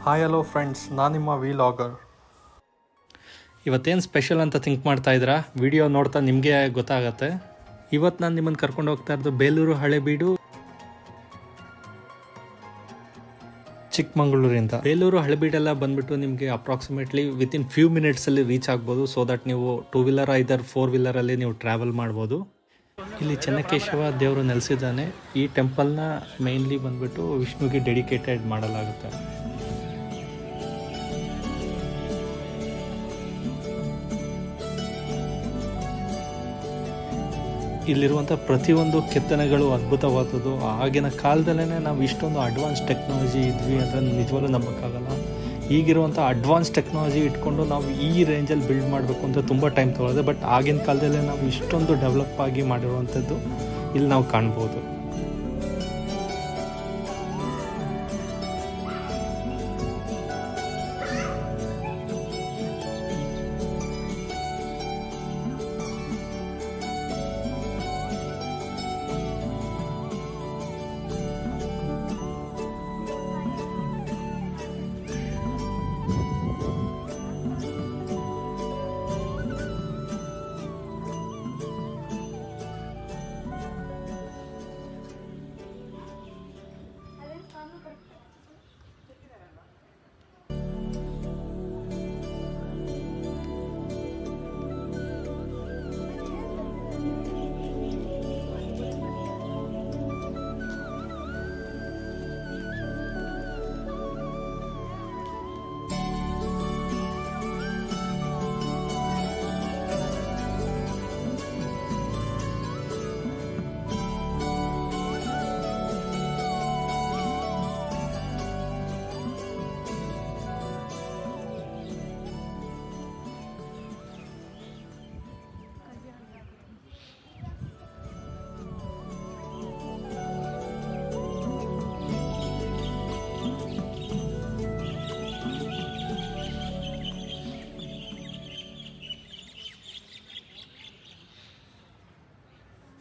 Hi hello friends, ನಾನು ನಿಮ್ಮ ವಿಲಾಗರ್. ಇವತ್ತೇನು ಸ್ಪೆಷಲ್ ಅಂತ ಥಿಂಕ್ ಮಾಡ್ತಾ ಇದ್ದೀರಾ? ವಿಡಿಯೋ ನೋಡ್ತಾ ನಿಮಗೆ ಗೊತ್ತಾಗತ್ತೆ. ಇವತ್ತು ನಾನು ನಿಮ್ಮನ್ನು ಕರ್ಕೊಂಡು ಹೋಗ್ತಾ ಇರೋದು ಬೇಲೂರು ಹಳೆಬೀಡು, ಚಿಕ್ಕಮಗಳೂರಿಂದ. ಬೇಲೂರು ಹಳೆಬೀಡೆಲ್ಲ ಬಂದುಬಿಟ್ಟು ನಿಮಗೆ ಅಪ್ರಾಕ್ಸಿಮೇಟ್ಲಿ ವಿತಿನ್ ಫ್ಯೂ ಮಿನಿಟ್ಸಲ್ಲಿ ರೀಚ್ ಆಗ್ಬೋದು. ಸೊ ದಟ್ ನೀವು 2 ವೀಲರ್ ಐದರ್ 4 ವೀಲರಲ್ಲಿ ನೀವು ಟ್ರಾವೆಲ್ ಮಾಡ್ಬೋದು. ಇಲ್ಲಿ ಚೆನ್ನಕೇಶವ ದೇವರು ನೆಲೆಸಿದ್ದಾನೆ. ಈ ಟೆಂಪಲ್ನ ಮೇನ್ಲಿ ಬಂದುಬಿಟ್ಟು ವಿಷ್ಣುಗೆ ಡೆಡಿಕೇಟೆಡ್ ಮಾಡಲಾಗುತ್ತೆ. ಇಲ್ಲಿರುವಂಥ ಪ್ರತಿಯೊಂದು ಕೆತ್ತನೆಗಳು ಅದ್ಭುತವಾದದ್ದು. ಆಗಿನ ಕಾಲದಲ್ಲೇ ನಾವು ಇಷ್ಟೊಂದು ಅಡ್ವಾನ್ಸ್ ಟೆಕ್ನಾಲಜಿ ಇದ್ವಿ ಅಂದರೆ ನಿಜವಾಗ್ಲೂ ನಂಬೋಕ್ಕಾಗಲ್ಲ. ಈಗಿರುವಂಥ ಅಡ್ವಾನ್ಸ್ ಟೆಕ್ನಾಲಜಿ ಇಟ್ಕೊಂಡು ನಾವು ಈ ರೇಂಜಲ್ಲಿ ಬಿಲ್ಡ್ ಮಾಡಬೇಕು ಅಂದರೆ ತುಂಬ ಟೈಮ್ ತೊಗೊಳ್ಳೋದೆ. ಬಟ್ ಆಗಿನ ಕಾಲದಲ್ಲೇ ನಾವು ಇಷ್ಟೊಂದು ಡೆವಲಪ್ ಆಗಿ ಮಾಡಿರುವಂಥದ್ದು ಇಲ್ಲಿ ನಾವು ಕಾಣ್ಬೋದು.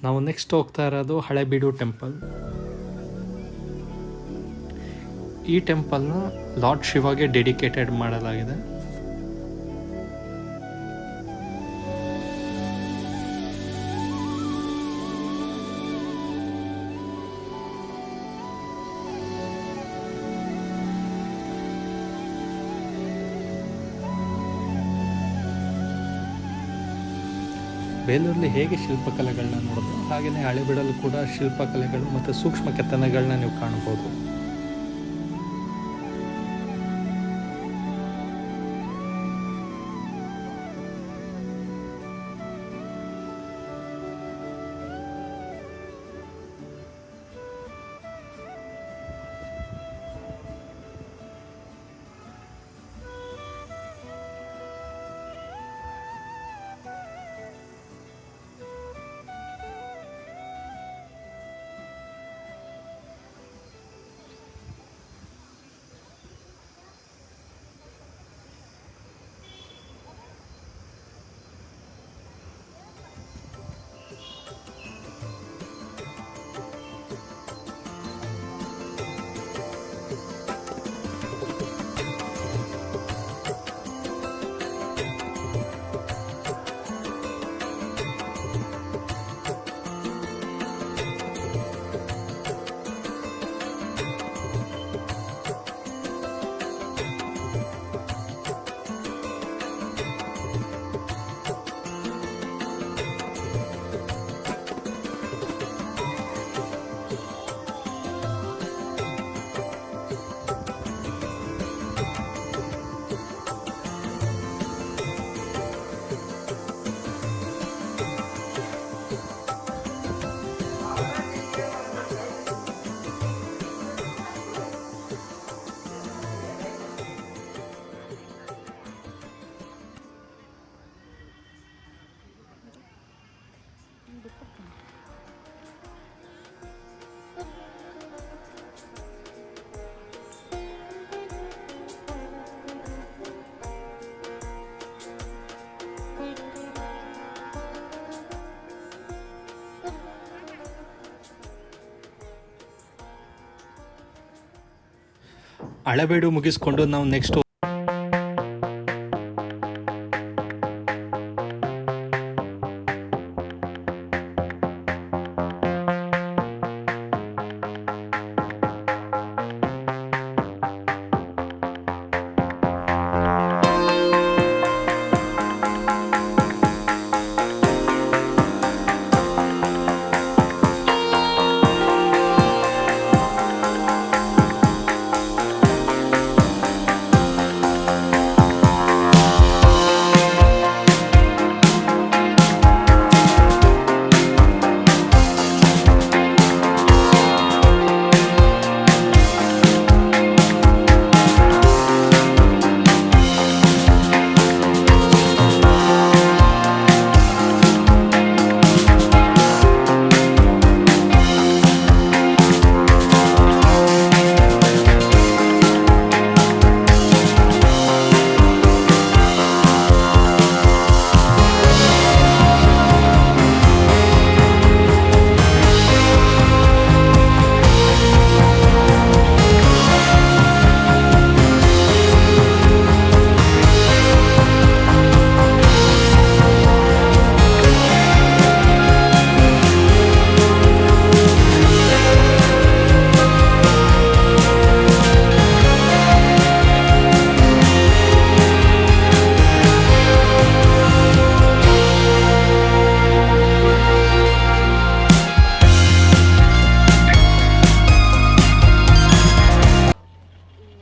ನಾವು ನೆಕ್ಸ್ಟ್ ಹೋಗ್ತಾ ಇರೋದು ಹಳೆಬೀಡು ಟೆಂಪಲ್. ಈ ಟೆಂಪಲ್ನ ಲಾರ್ಡ್ ಶಿವಾಗೆ ಡೆಡಿಕೇಟೆಡ್ ಮಾಡಲಾಗಿದೆ. ಬೇಲೂರಲ್ಲಿ ಹೇಗೆ ಶಿಲ್ಪಕಲೆಗಳನ್ನ ನೋಡೋದು, ಹಾಗೆಯೇ ಹಳೆಬೀಡಲ್ಲೂ ಕೂಡ ಶಿಲ್ಪಕಲೆಗಳು ಮತ್ತು ಸೂಕ್ಷ್ಮ ಕೆತ್ತನೆಗಳನ್ನ ನೀವು ಕಾಣ್ಬೋದು. ಹಳೆಬೀಡು ಮುಗಿಸ್ಕೊಂಡು ನಾವು ನೆಕ್ಸ್ಟ್